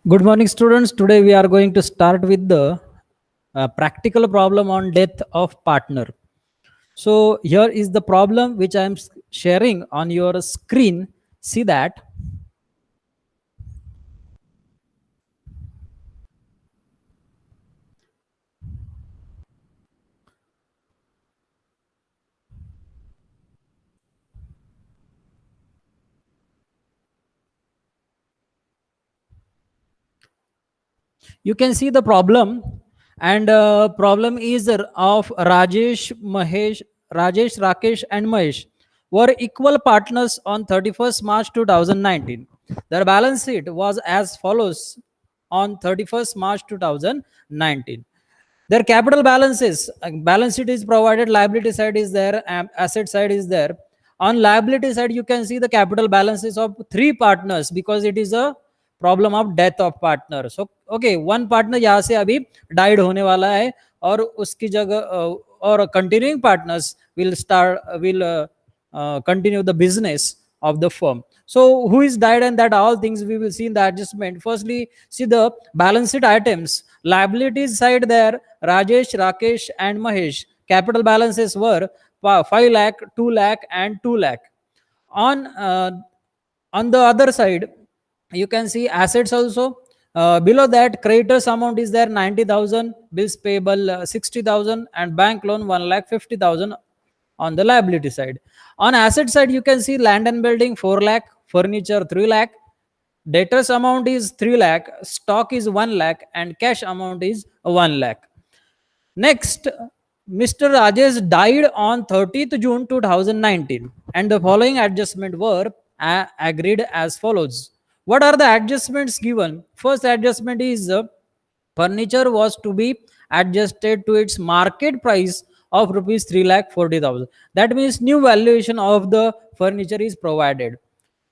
Good morning, students. Today we are going to start with the practical problem on death of partner. So here is the problem which I am sharing on your screen. See that. You can see the problem, and problem is of Rajesh, Rakesh, and Mahesh were equal partners on 31st March 2019. Their balance sheet was as follows on 31st March 2019. Their capital balances, balance sheet is provided, liability side is there, asset side is there. On liability side, you can see the capital balances of three partners because it is a problem of death of partner. So okay, one partner यहाँ से अभी died होने वाला है और उसकी जगह और continuing partners will continue the business of the firm. So who is died and that all things we will see in the adjustment. Firstly, see the balance sheet items. Liabilities side there, Rajesh, Rakesh and Mahesh. Capital balances were 5 lakh, 2 lakh and 2 lakh. On the other side, you can see assets also. Below that, creditors amount is there 90,000, bills payable 60,000 and bank loan 1,50,000 on the liability side. On asset side, you can see land and building 4 lakh, furniture 3 lakh, debtors amount is 3 lakh, stock is 1 lakh and cash amount is 1 lakh. Next, Mr. Rajesh died on 30th June 2019 and the following adjustments were agreed as follows. What are the adjustments given? First adjustment is furniture was to be adjusted to its market price of rupees 3,40,000. That means new valuation of the furniture is provided.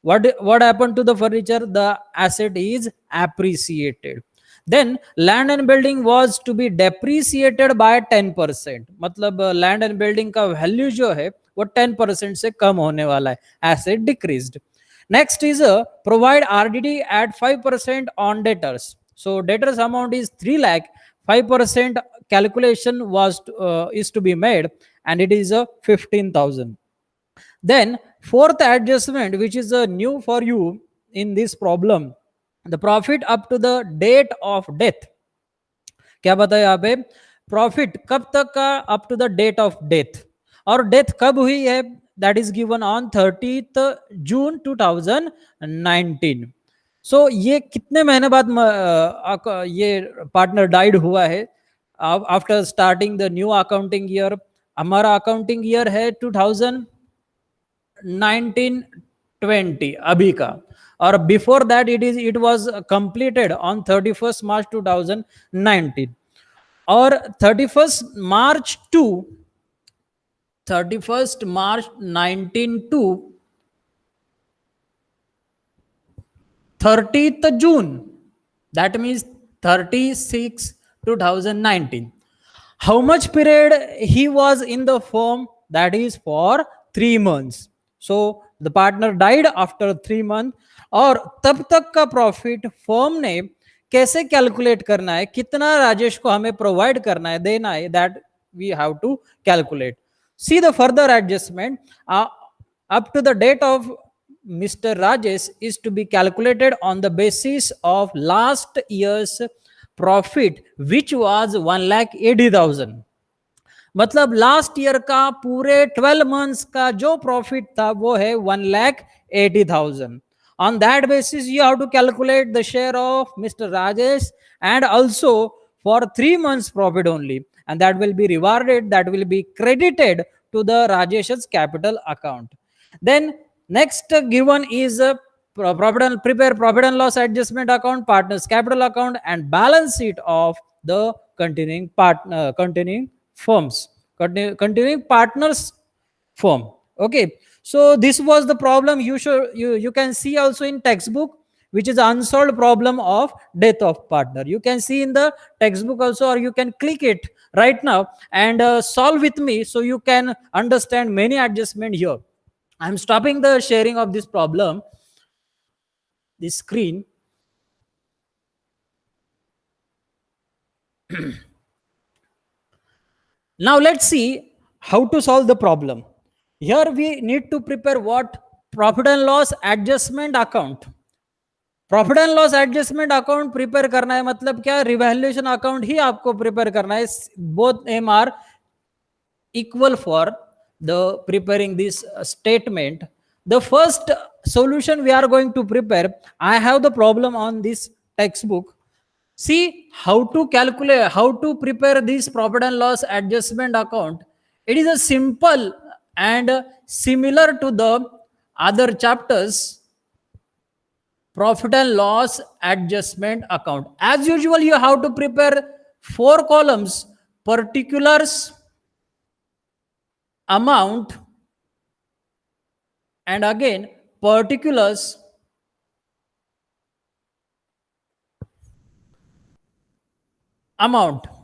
What happened to the furniture? The asset is appreciated. Then land and building was to be depreciated by 10%. मतलब land and building का value जो है वो 10% से कम होने वाला है. Asset decreased. Next is provide RDD at 5% on debtors. So debtors amount is 3 lakh. 5% calculation is to be made and it is 15,000. Then fourth adjustment, which is new for you in this problem, the profit up to the date of death. क्या बताया यहाँ पे? Profit कब तक का? Up to the date of death. और death कब हुई है? That is given on 30th June 2019. So ये कितने महीने बाद ये पार्टनर डाइड हुआ है? After starting the new accounting year. हमारा अकाउंटिंग ईयर है 2019-20 अभी का, और before that it was completed on 31st March 2019. और 31st March 19 to 30th June, that means 36 2019. How much period he was in the firm? That is for 3 months. So the partner died after 3 months. और तब तक का profit firm ने कैसे calculate करना है, कितना राजेश को हमें प्रोवाइड करना है, देना है, that we have to calculate. See the further adjustment up to the date of Mr. Rajesh is to be calculated on the basis of last year's profit which was 1,80,000. मतलब लास्ट ईयर का पूरे 12 months का जो profit था वो है 1,80,000. On that basis, you have to calculate the share of Mr. Rajesh and also for 3 months profit only. And that will be rewarded, that will be credited to the Rajesh's capital account. Then next given is prepare profit and loss adjustment account, partners capital account and balance sheet of the continuing firms, continuing partners firm. Okay, so this was the problem. You can see also in textbook, which is unsolved problem of death of partner. You can see in the textbook also, or you can click it right now and solve with me, so you can understand many adjustment here. I'm stopping the sharing of this problem, this screen. Now let's see how to solve the problem. Here we need to prepare what? Profit and loss adjustment account. Profit and loss adjustment account prepare करना है, मतलब क्या? Revaluation account ही आपको prepare करना है. Both M R equal for the preparing this statement. The first solution we are going to prepare, I have the problem on this textbook. See how to calculate, how to prepare this profit and loss adjustment account. It is a simple and similar to the other chapters. Profit and loss adjustment account, as usual, you have to prepare 4 columns: particulars, amount, and again particulars, amount.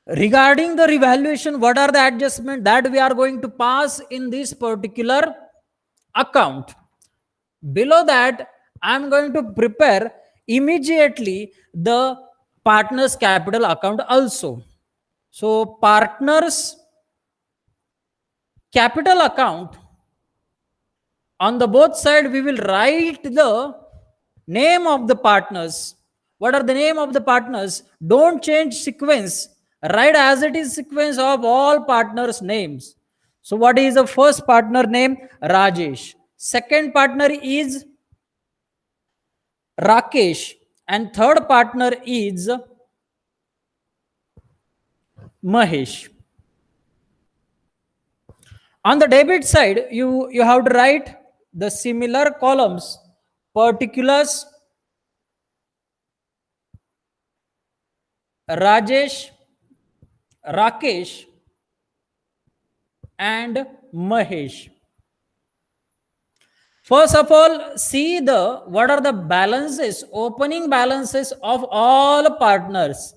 Regarding the revaluation, what are the adjustments that we are going to pass in this particular account? Below that, I am going to prepare immediately the partners capital account also. So partners capital account, on the both side we will write the name of the partners. What are the name of the partners? Don't change sequence, write as it is sequence of all partners names. So what is the first partner name? Rajesh. Second partner is Rakesh, and third partner is Mahesh. On the debit side, you have to write the similar columns: particulars, Rajesh, Rakesh, and Mahesh. First of all, see the what are the balances, opening balances of all partners.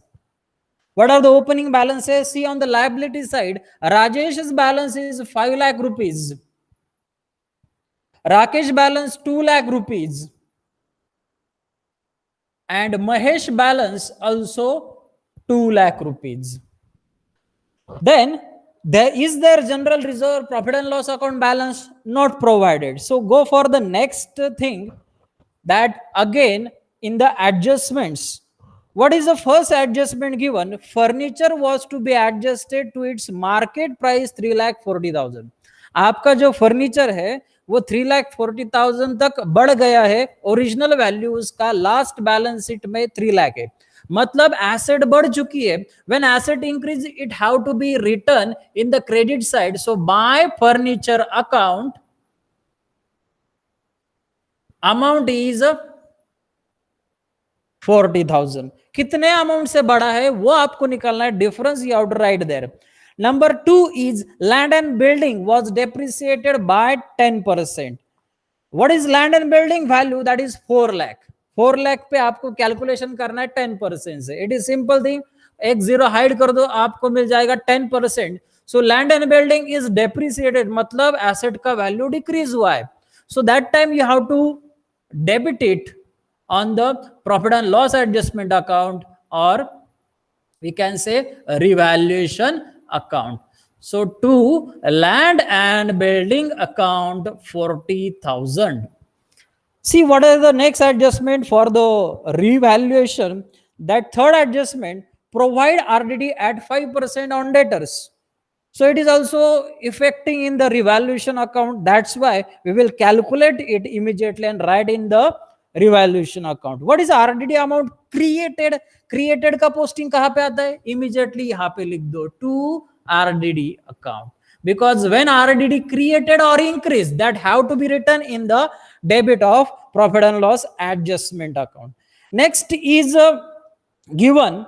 What are the opening balances? See on the liability side, Rajesh's balance is 5 lakh rupees. Rakesh balance 2 lakh rupees. And Mahesh balance also 2 lakh rupees. Then there is their general reserve profit and loss account balance not provided. So go for the next thing, that again in the adjustments. What is the first adjustment given? Furniture was to be adjusted to its market price 3,40,000. आपका जो furniture है वो 3,40,000 तक बढ़ गया है. Original value उसका last balance sheet में 3 लाख है, मतलब एसेट बढ़ चुकी है. When asset increase it have to be return in the credit side. So by furniture account amount is 40,000. कितने अमाउंट से बढ़ा है वो आपको निकालना है. Difference you have to write there. Number 2 is land and building was depreciated by 10%. What is land and building value? That is 4 lakh. 4 lakh पे आपको कैलकुलेशन करना है 10% से. इट इज सिंपल थिंग, एक जीरो हाइड कर दो, आपको मिल जाएगा 10%. So land and building is depreciated, मतलब एसेट का वैल्यू डिक्रीज हुआ है. So that time you have to debit it on the profit and loss adjustment account, or we can say revaluation account. So to land and building account 40,000. See what is the next adjustment for the revaluation. That third adjustment, provide RDD at 5% on debtors. So it is also affecting in the revaluation account. That's why we will calculate it immediately and write in the revaluation account. What is RDD amount? Created. Created का posting कहां पे आता है? Immediately यहां पे लिख दो to RDD account, because when RDD created और increase that have to be written in the debit of profit and loss adjustment account. Next is given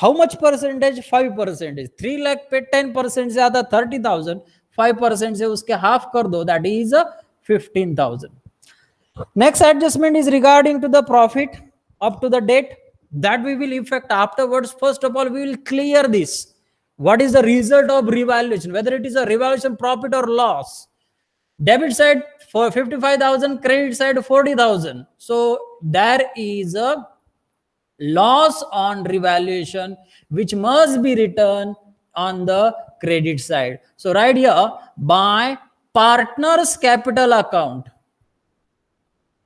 how much percentage? 5%. 3 lakh पे 10% से आता 30,000, 5% से उसके हाफ कर दो, that is 15,000. Next adjustment is regarding to the profit up to the date, that we will effect afterwards. First of all, we will clear this. What is the result of revaluation, whether it is a revaluation profit or loss. Debit side for 55,000, credit side 40,000. So there is a loss on revaluation which must be returned on the credit side. So right here, by partners capital account,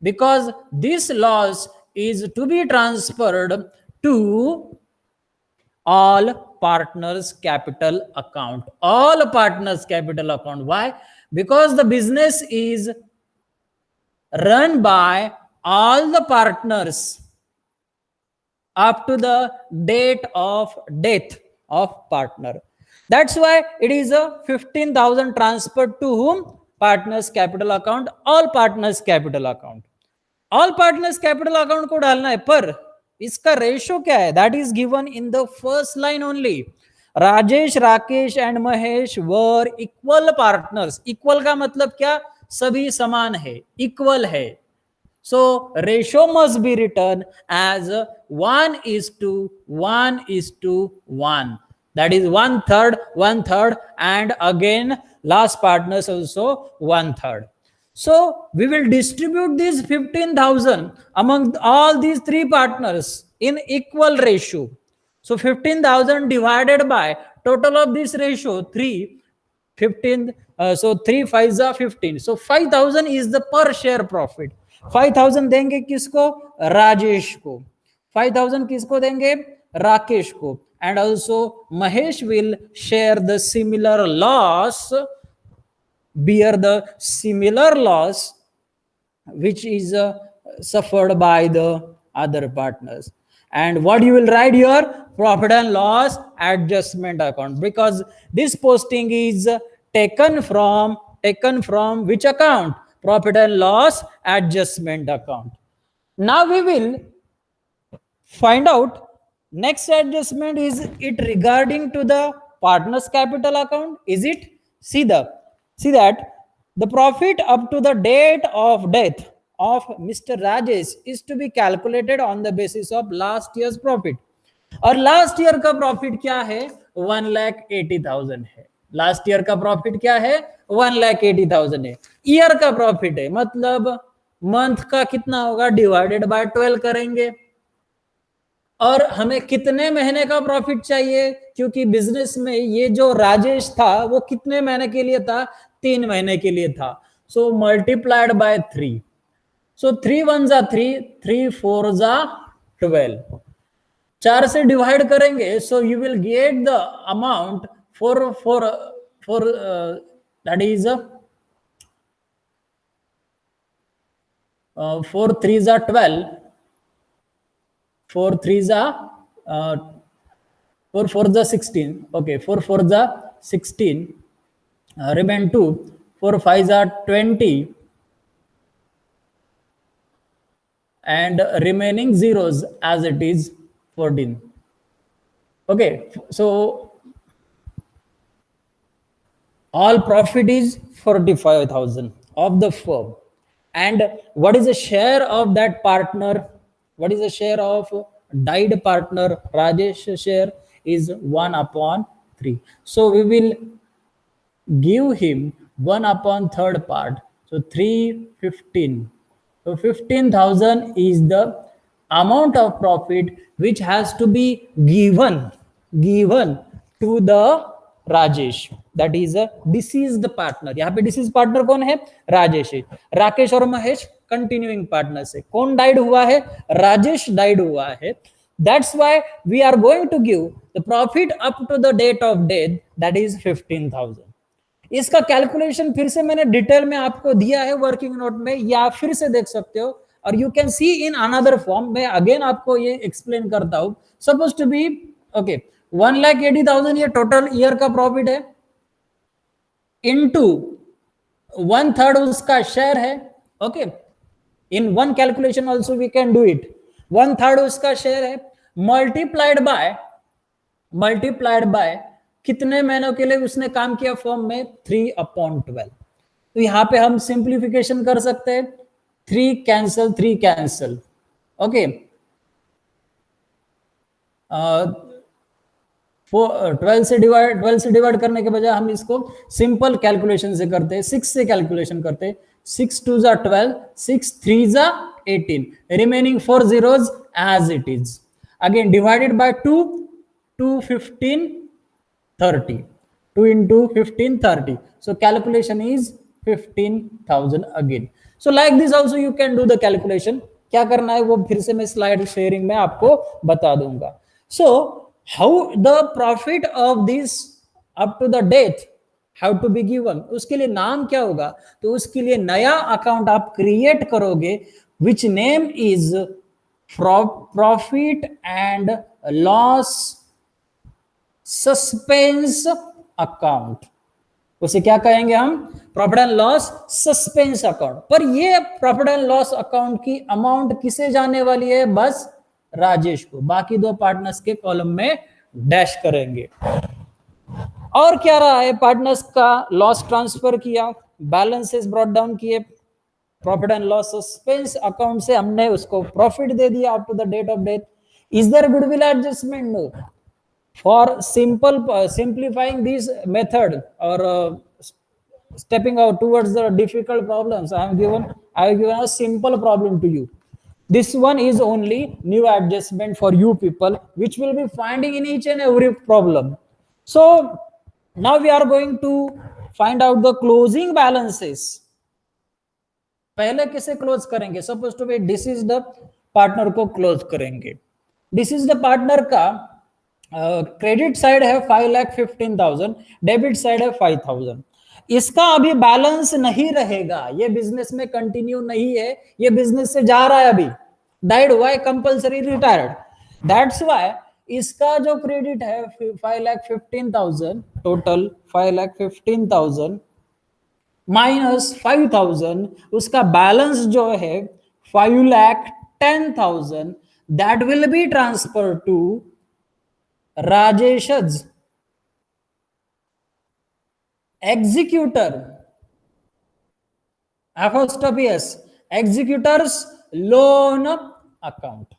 because this loss is to be transferred to all partners capital account. All partners capital account. Why? Because the business is run by all the partners up to the date of death of partner. That's why it is a 15,000 transferred to whom? Partners capital account, all partners capital account. All partners capital account को डालना है, पर इसका ratio क्या है? That is given in the first line only. Rajesh, Rakesh and Mahesh were equal partners. Equal का मतलब क्या? सभी समान है, इक्वल है. So ratio must be written as 1:1:1. That is 1/3, 1/3, and again last partners also 1/3. So we will distribute these 15,000 among all these three partners in equal ratio. So 15,000 divided by total of this ratio 3, 15. So 3 5s are 15. So 5,000 is the per share profit. 5,000 देंगे किसको? राजेश को. 5,000 किसको देंगे? राकेश को. And also Mahesh will share the similar loss, bear the similar loss which is suffered by the other partners. And what you will write here? Profit and loss adjustment account, because this posting is taken from which account? Profit and loss adjustment account. Now we will find out next adjustment. Is it regarding to the partners capital account? Is it? See that the profit up to the date of death of Mr. Rajesh is to be calculated on the basis of last year's profit. और last year का profit क्या है? 1,80,000 है. Last year का profit क्या है? 1,80,000 है. Year का प्रॉफिट है, मतलब मंथ का कितना होगा? डिवाइडेड बाय 12 करेंगे. और हमें कितने महीने का प्रॉफिट चाहिए? क्योंकि बिजनेस में ये जो राजेश था वो कितने महीने के लिए था? 3 महीने के लिए था. सो मल्टीप्लाइड बाय 3. सो 3 1 जा 3, 3 4 जा 12. 4 से डिवाइड करेंगे. So you will get the amount for that is 4 3s are 12, 4 3s are 4 4s are 16. Okay, 4 4s are 16, remain 2, 4 5s are 20, and remaining zeros as it is 14. Okay, so all profit is 45,000 of the firm. And what is the share of that partner? What is the share of died partner? Rajesh share is 1/3. So we will give him 1/3 part. So 315. So 15,000 is the amount of profit which has to be given to the Rajesh, that is a deceased partner. यहाँ पे disease partner कौन है? राजेश है. राकेश और Mahesh continuing partner से. कौन died हुआ है? राजेश डाइड हुआ है. That's why we are going to give the profit up to the date of death, that is 15,000. इसका कैलकुलेशन फिर से मैंने डिटेल में आपको दिया है वर्किंग नोट में, या फिर से देख सकते हो, और you can see in another form. मैं अगेन आपको ये एक्सप्लेन करता हूं. सपोज टू बी ओके 1,80,000 ये टोटल ईयर का प्रॉफिट है, इनटू 1/3 उसका शेयर है. Okay, in one calculation also we can do it. 1/3 उसका शेयर है, मल्टीप्लाइड बाय कितने महीनों के लिए उसने काम किया फॉर्म में? 3/12. तो यहां पे हम सिंप्लीफिकेशन कर सकते हैं. 3 कैंसल. ओके, 12 से डिवाइड करने के बजाय हम इसको सिंपल कैलकुलेशन से करते हैं, 6 से कैलकुलेशन करते हैं। 6 2 जा 12, 6 3 जा 18, remaining 4 zeros as it is. Again divided by 2, 2 15 30, 2 into 15 30. So calculation is 15,000 again. So like this also you can do the calculation. क्या करना है वो फिर से मैं स्लाइड शेयरिंग में आपको बता दूंगा. So how the profit of this up to the date how to be given, उसके लिए नाम क्या होगा? तो उसके लिए नया अकाउंट आप क्रिएट करोगे which name is profit and loss suspense account. उसे क्या कहेंगे हम? Profit and loss suspense account. पर ये प्रॉफिट एंड लॉस अकाउंट की अमाउंट किसे जाने वाली है? बस राजेश को. बाकी दो पार्टनर्स के कॉलम में डैश करेंगे. और क्या रहा है? पार्टनर्स का लॉस ट्रांसफर किया, बैलेंसेस ब्रॉट डाउन किए, profit and loss suspense account से हमने उसको प्रॉफिट दे दिया up to the date of death. Is there goodwill adjustment? No. For simplifying this method or stepping out towards the difficult problems, I have given a simple problem to you. This one is only new adjustment for you people, which will be finding in each and every problem. So now we are going to find out the closing balances. पहले किसे close करेंगे? Suppose to be this is the partner को close करेंगे. This is the partner का credit side है 5,15,000, debit side है 5,000. इसका अभी बैलेंस नहीं रहेगा, ये बिजनेस में कंटिन्यू नहीं है, ये बिजनेस से जा रहा है, अभी डाइड हुआ है, कंपल्सरी रिटायर्ड. दैट्स व्हाई इसका जो क्रेडिट है 5,15,000, टोटल 5,15,000 माइनस 5,000, उसका बैलेंस जो है 5,10,000, that will be transfer to Rajesh's executor, apostrophe S, executor's loan account.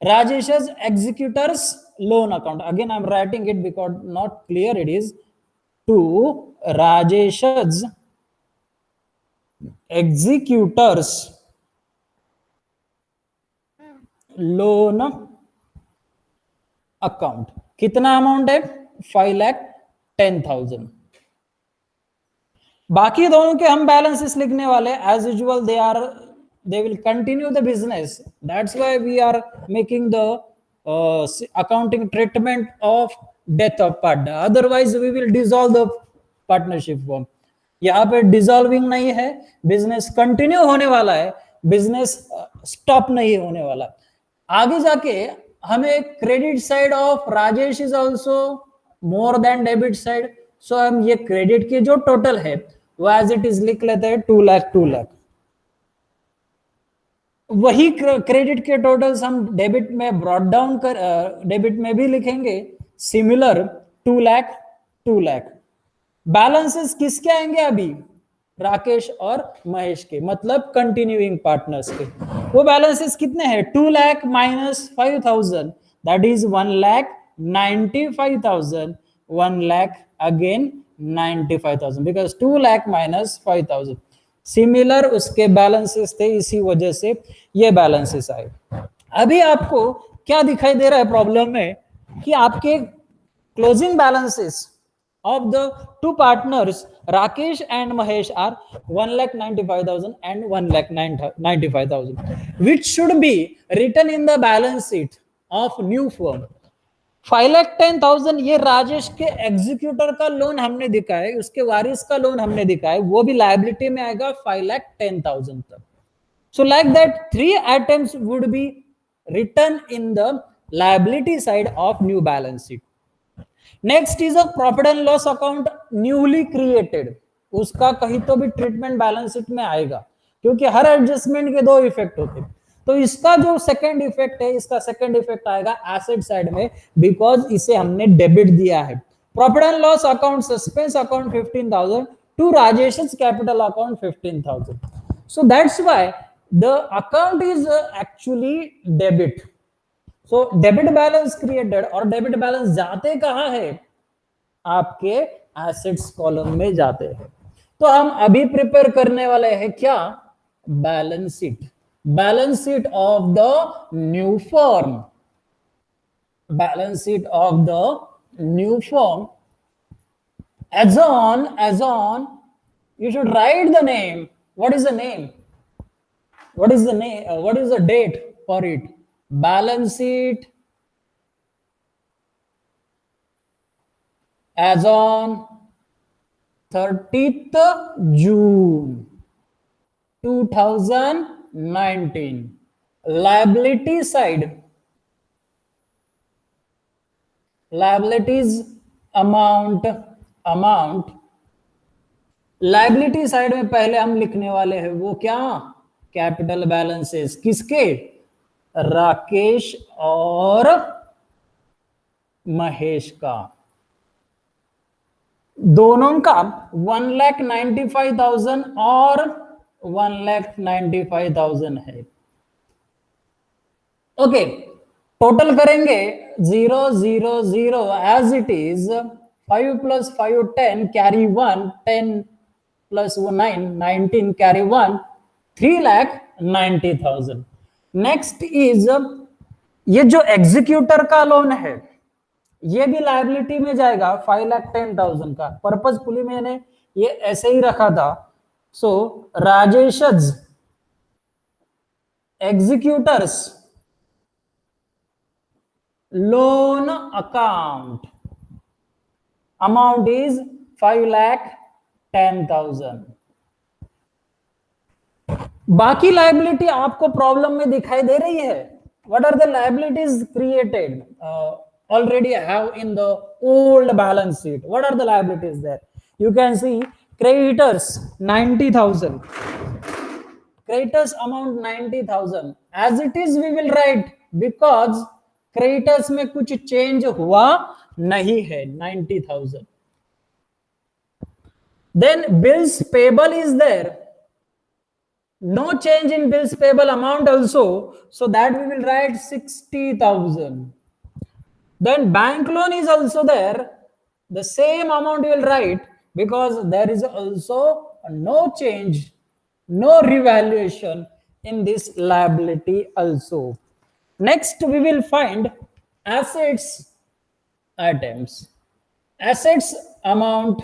Rajesh's executor's loan account. Again, I'm writing it because not clear it is. To Rajesh's executor's loan account. कितना amount है? 5,10,000. बाकी दोनों के हम balances लिखने वाले as usual. they will continue the business. That's why we are making the accounting treatment of death of partner. Otherwise we will dissolve the partnership form. यहाँ पे डिसॉल्विंग नहीं है, बिजनेस कंटिन्यू होने वाला है, बिजनेस स्टॉप नहीं होने वाला. आगे जाके हमें credit side of Rajesh is also more than debit side. So हम ये क्रेडिट के जो टोटल है वो एज इट इज लिख लेते हैं 2 लाख 2 लाख. वही क्रेडिट के टोटल्स हम डेबिट में ब्रॉट डाउन कर डेबिट में भी लिखेंगे सिमिलर 2 लाख 2 लाख. बैलेंसेस किसके आएंगे अभी? राकेश और महेश के, मतलब कंटिन्यूइंग पार्टनर्स के. वो बैलेंसेस कितने हैं? 2 lakh minus 5,000, that is 1,95,000. 1 lakh again 95,000 because 2 lakh minus 5,000. Similar उसके बैलेंसेस थे, इसी वजह से ये बैलेंसेस आए. अभी आपको क्या दिखाई दे रहा है प्रॉब्लम में कि आपके closing balances of the two partners Rakesh and Mahesh are 1,95,000 and 1,95,000, which should be written in the balance sheet of new firm. 5,10,000 ये राजेश के एग्जीक्यूटर का लोन हमने दिखाया है, उसके वारिस का लोन हमने दिखाया है, वो भी लायबिलिटी में आएगा 5,10,000 तक. So like that 3 items would be written in the liability side of new balance sheet. Next is a profit and loss account newly created. उसका कहीं तो भी ट्रीटमेंट बैलेंस शीट में आएगा, क्योंकि हर एडजस्टमेंट के 2 इफेक्ट होते हैं. तो इसका जो सेकंड इफेक्ट है, इसका सेकंड इफेक्ट आएगा एसेट साइड में, बिकॉज इसे हमने डेबिट दिया है. Profit and loss account suspense account 15,000 to Rajesh capital account 15,000. So that's why the account is actually debit. So debit balance created, और डेबिट बैलेंस जाते कहां है, आपके एसेट्स कॉलम में जाते हैं। तो हम अभी प्रिपेयर करने वाले हैं क्या, balance sheet, balance sheet of the new form, balance sheet of the new form. As on, you should write the name. What is the name? What is the name? What is the date for it? Balance sheet as on 30th June 2019. Liability side. Liabilities amount. Liability side में पहले हम लिखने वाले हैं वो क्या, capital balances, किसके, राकेश और महेश का, दोनों का 1,95,000 और 1,95,000 है। ओके, टोटल करेंगे 0 0 0 as it is, 5 + 5 10 carry 1, 10 + 9 19 carry 1, 3,90,000। Next is ये जो एग्जीक्यूटर का लोन है ये भी लायबिलिटी में जाएगा, 5,10,000 का। पर्पजफुली मैंने ये ऐसे ही रखा था। So Rajesh executors loan account amount is 5,10,000। बाकी लायबिलिटी आपको प्रॉब्लम में दिखाई दे रही है। What are the liabilities created already have in the old balance sheet? What are the liabilities there? You can see creditors 90,000, creditors amount 90,000 as it is we will write, because creditors में कुछ change हुआ नहीं है, 90,000। then bills payable is there, no change in bills payable amount also, so that we will write 60,000। then bank loan is also there, the same amount you will write, because there is also no change, no revaluation in this liability also। next we will find assets items, assets amount,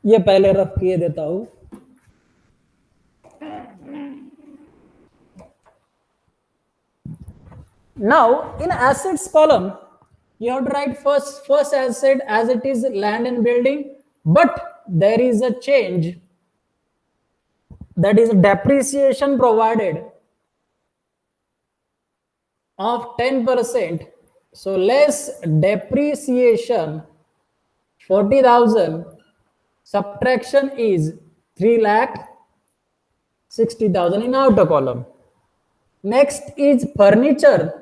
ये पहले rough किए देता हूं। Now in assets column you have to write first asset as it is land and building, but there is a change, that is depreciation provided of 10%, so less depreciation 40,000, subtraction is 3,60,000 in outer column। next is furniture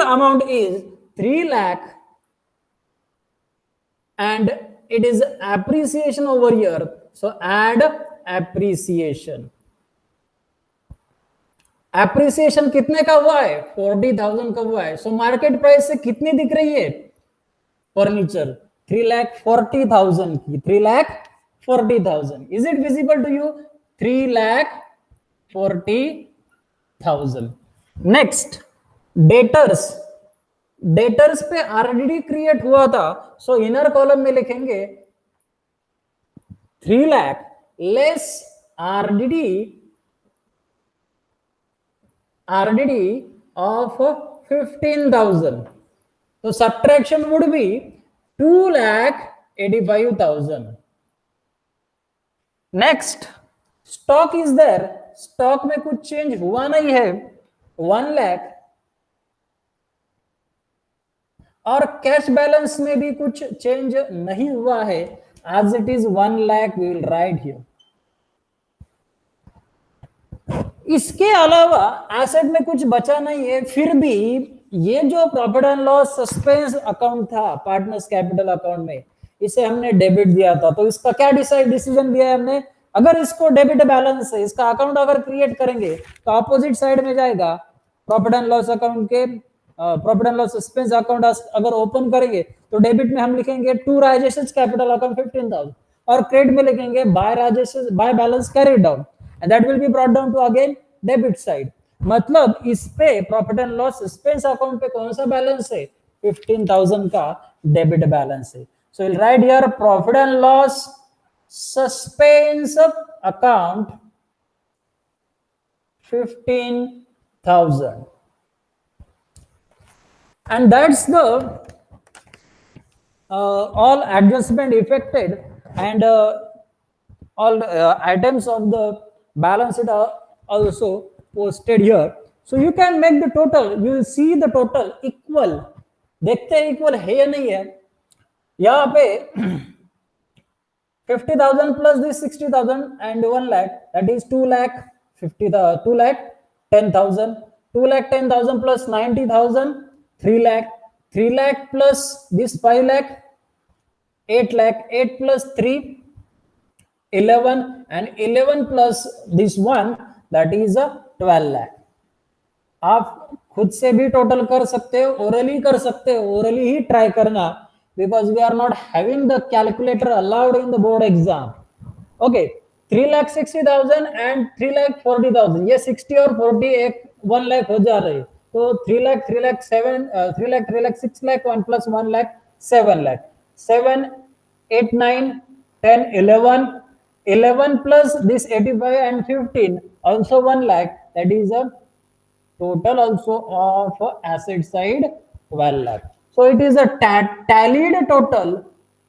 amount is 3 lakh, and it is appreciation over here, so add appreciation कितने का हुआ है, 40,000 का हुआ है। So market price से कितनी दिख रही है फर्नीचर, 3,40,000 की, 3,40,000। Is it visible to you, 3,40,000। Next debtors पे आरडीडी क्रिएट हुआ था, सो इनर कॉलम में लिखेंगे 3 lakh less RDD of 15,000, so subtraction would be 2,85,000। next stock is there, stock में कुछ चेंज हुआ नहीं है, 1 लाख, और कैश बैलेंस में भी कुछ चेंज नहीं हुआ है, as it is 1 lakh we will write here। इसके अलावा एसेट में कुछ बचा नहीं है, फिर भी ये जो profit and loss suspense account था पार्टनर्स कैपिटल अकाउंट में, इसे हमने डेबिट दिया था, तो इसका क्या डिसीजन दिया है हमने, अगर इसको डेबिट बैलेंस है, इसका अकाउंट अगर क्रिएट करेंगे तो अपोजिट साइड में जाएगा, प्रॉफिट एंड लॉस अकाउंट के profit and loss expense account अगर ओपन करेंगे तो डेबिट में हम लिखेंगे टू राजेश कैपिटल अकाउंट 15,000 और क्रेडिट में लिखेंगे by balance carry down and that will be brought down to again debit side. मतलब इस पे profit and loss expense account पे कौन सा बैलेंस है, 15,000 का डेबिट बैलेंस है। So will write here profit and loss suspense account 15,000 and that's the all adjustment effected and all items of the balance sheet are also posted here. So you can make the total, you will see the total equal, देखते हैं equal है या नहीं है। यहाँ पे 50,000 plus this 60,000 and 1 lakh, that is 2 lakh 2 lakh 10,000, 2 lakh 10,000 plus 90,000 3 lakh, 3 lakh plus this 5 lakh 8 lakh, 8 plus 3 11 and 11 plus this one, that is a 12 lakh। आप खुद से भी टोटल कर सकते हो, ओरली कर सकते हो, ओरली ही ट्राई करना, because we are not having the calculator allowed in the board exam. Okay, 3,60,000 and 3,40,000, ये 60 और 40 एक 1 लाख हो जा रहे, तो 3 lakh 3 lakh 7 3 lakh 3 lakh 6 lakh 1 plus 1 lakh 7 lakh, 7 8 9 10 11 11 plus this 85 and 15 also 1 lakh, that is a total also of asset side 12 lakh. So it is a tallied total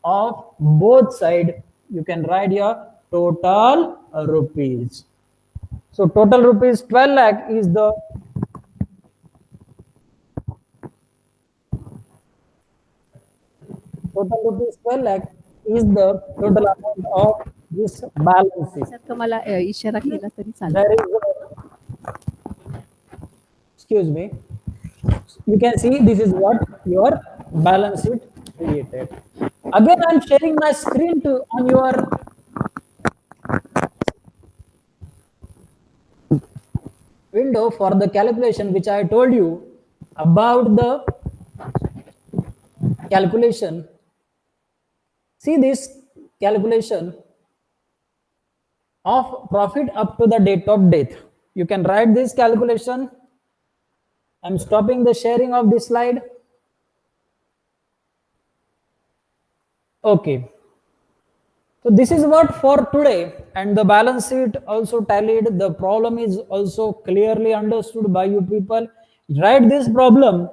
of both side. You can write your total rupees. So total rupees 12 lakh is the total rupees 12 lakh is the total amount of this balance sheet. Sir तुम्हाला इशारा केला तरी चालेल. There is excuse me, you can see this is what your balance sheet created. Again I am sharing my screen to on your window for the calculation which I told you about the calculation. See this calculation of profit up to the date of death. You can write this calculation. I'm stopping the sharing of this slide. Okay. So this is what for today, and the balance sheet also tallied. The problem is also clearly understood by you people. Write this problem,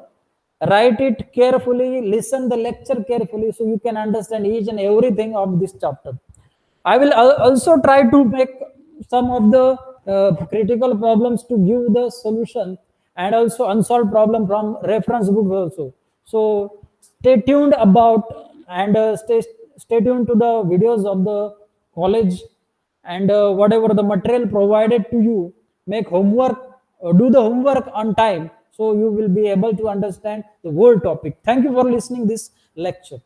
write it carefully, listen the lecture carefully so you can understand each and everything of this chapter. I will also try to make some of the critical problems to give the solution and also unsolved problem from reference books also. So stay tuned about and stay tuned to the videos of the college and whatever the material provided to you. Make homework, do the homework on time so you will be able to understand the whole topic. Thank you for listening this lecture.